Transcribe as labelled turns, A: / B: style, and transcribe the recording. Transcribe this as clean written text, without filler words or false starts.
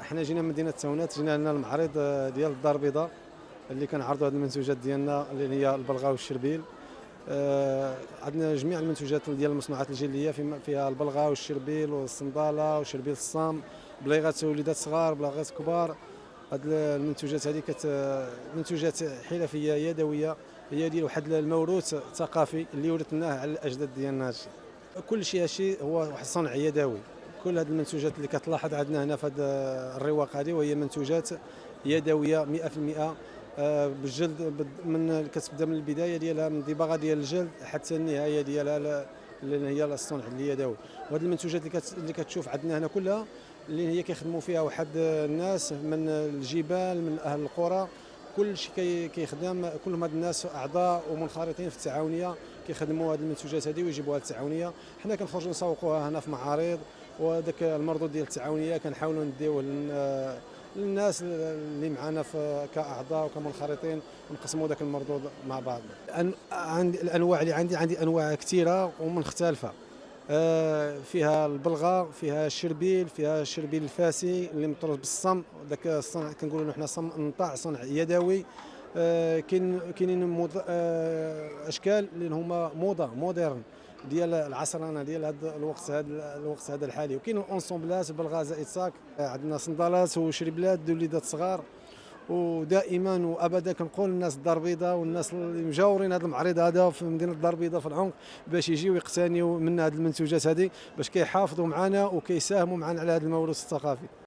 A: حنا جينا من مدينه تاونات، جينا لنا المعرض ديال الدار البيضاء اللي كنعرضوا هذه المنتوجات ديالنا اللي هي البلغا والشربيل. عندنا جميع المنتوجات ديال المصنوعات الجلديه فيها البلغا والشربيل والصنداله وشربيل الصام، بليغات وليدات صغار بلاغات كبار. هاد المنتوجات هذه منتوجات حرفيه يدويه، هي ديال واحد الموروث ثقافي اللي ورثناه على الاجداد ديالنا. هادشي كل شيء هادشي هو واحد الصنع يدوي. كل هذه المنتوجات اللي كتلاحظ عندنا هنا في هذا الرواق هذه وهي منتوجات يدويه 100%. بالجلد، من كتبدا من البدايه ديالها من الدباغه ديال الجلد حتى النهايه ديالها اللي هي الصنع اليدوي. وهذه المنتوجات اللي كتشوف عندنا هنا كلها اللي هي كيخدموا فيها واحد الناس من الجبال من اهل القرى. كل شيء كيخدم، كلهم هاد الناس اعضاء ومنخرطين في التعاونيه كيخدموا هذه المنتوجات هذه ويجيبوها للتعاونيه. حنا كنخرجوا نسوقوها هنا في معارض، وهذاك المردود ديال التعاونيه كنحاولوا نديوه للناس اللي معنا كاعضاء وكمنخرطين، ونقسموا ذاك المردود مع بعض. عندي الانواع اللي عندي انواع كثيره ومختلفه. فيها البلغا، فيها الشربيل، فيها الشربيل الفاسي اللي مطروز بالصم، ذاك الصنع كنقولوا حنا صم نطاع، صنع يدوي. كاينين اشكال اللي هما موضه مودرن ديال العصرنه ديال هذا الوقت هذا الحالي. وكاين اونسومبلات بلغا زائد صاك، عندنا صندالات وشربلات لوليدات صغار. ودائما وابدا كنقول للناس الدار البيضاء والناس اللي مجاورين هذا المعرض هذا في مدينه الدار البيضاء في العمق باش يجيو يقتنيوا من هذه المنتوجات هذه، باش كيحافظوا معنا وكيساهموا معنا على هذا الموروث الثقافي.